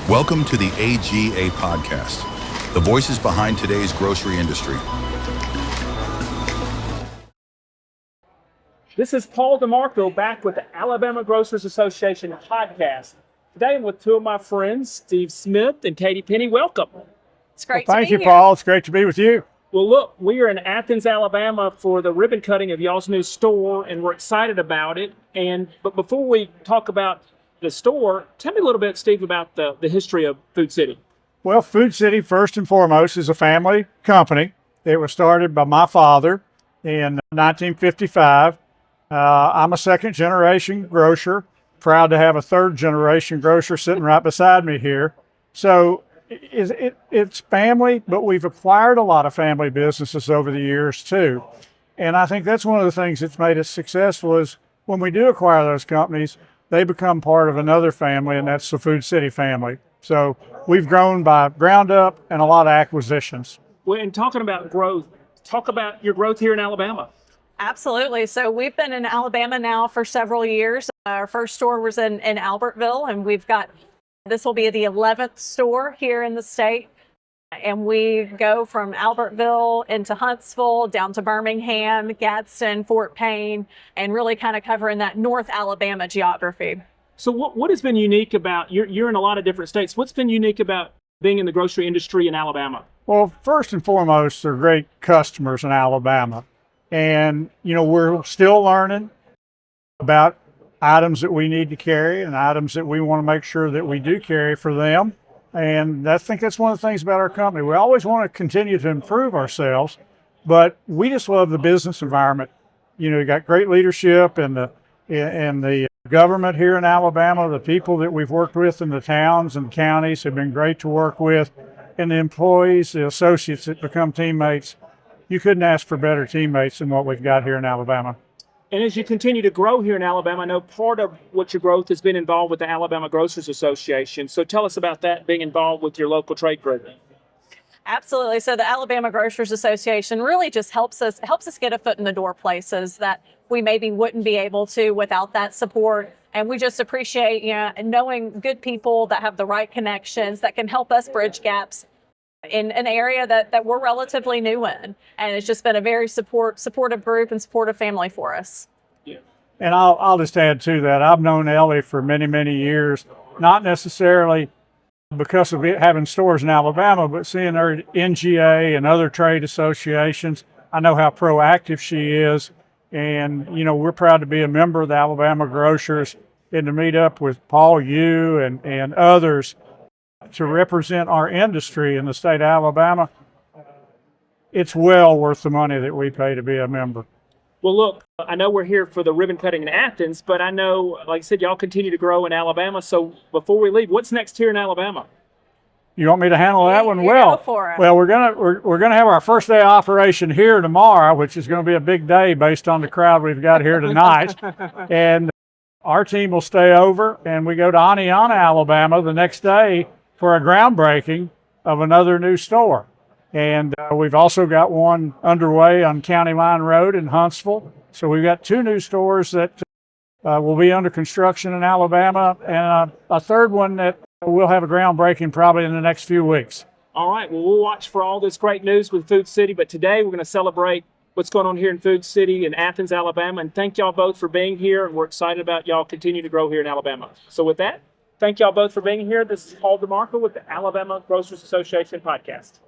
Welcome to the AGA Podcast, the voices behind today's grocery industry. This is Paul DeMarco back with the Alabama Grocers Association podcast. Today I'm with two of my friends, Steve Smith and Katie Penny. Welcome. It's great Thank to you, be here. Paul. It's great to be with you. Well, look, we are in Athens, Alabama for the ribbon cutting of y'all's new store, and we're excited about it. But before we talk about the store, tell me a little bit, Steve, about the history of Food City. Well, Food City, first and foremost, is a family company. It was started by my father in 1955. I'm a second-generation grocer, proud to have a third-generation grocer sitting right beside me here. So it's family, but we've acquired a lot of family businesses over the years, too. And I think that's one of the things that's made us successful is when we do acquire those companies, they become part of another family, and that's the Food City family. So we've grown by ground up and a lot of acquisitions. Well, and talking about growth, talk about your growth here in Alabama. Absolutely. So we've been in Alabama now for several years. Our first store was in Albertville, and this will be the 11th store here in the state. And we go from Albertville into Huntsville, down to Birmingham, Gadsden, Fort Payne, and really kind of covering that North Alabama geography. So what has been unique about, you're in a lot of different states, what's been unique about being in the grocery industry in Alabama? Well, first and foremost, they're great customers in Alabama. And, we're still learning about items that we need to carry and items that we want to make sure that we do carry for them. And I think that's one of the things about our company. We always want to continue to improve ourselves, but we just love the business environment. We got great leadership and the government here in Alabama. The people that we've worked with in the towns and counties have been great to work with. And the employees, the associates that become teammates, you couldn't ask for better teammates than what we've got here in Alabama. And as you continue to grow here in Alabama, I know part of what your growth has been involved with the Alabama Grocers Association. So tell us about that, being involved with your local trade group. Absolutely. So the Alabama Grocers Association really just helps us get a foot in the door places that we maybe wouldn't be able to without that support. And we just appreciate, knowing good people that have the right connections that can help us bridge gaps in an area that we're relatively new in. And it's just been a very supportive group and supportive family for us. Yeah. And I'll just add to that. I've known Ellie for many, many years, not necessarily because of having stores in Alabama, but seeing her at NGA and other trade associations. I know how proactive she is. And, we're proud to be a member of the Alabama Grocers and to meet up with Paul Yu and others to represent our industry in the state of Alabama. It's well worth the money that we pay to be a member. Well, look, I know we're here for the ribbon cutting in Athens, but I know, like I said, y'all continue to grow in Alabama. So before we leave, what's next here in Alabama? You want me to handle that one? Go for it. Well, we're gonna have our first day of operation here tomorrow, which is going to be a big day based on the crowd we've got here tonight. And our team will stay over, and we go to Aniana, Alabama, the next day for a groundbreaking of another new store. And we've also got one underway on County Line Road in Huntsville. So we've got two new stores that will be under construction in Alabama, and a third one that we'll have a groundbreaking probably in the next few weeks. All right. Well, we'll watch for all this great news with Food City. But today we're going to celebrate what's going on here in Food City in Athens, Alabama. And thank y'all both for being here. And we're excited about y'all continue to grow here in Alabama. So with that, thank y'all both for being here. This is Paul DeMarco with the Alabama Grocers Association podcast.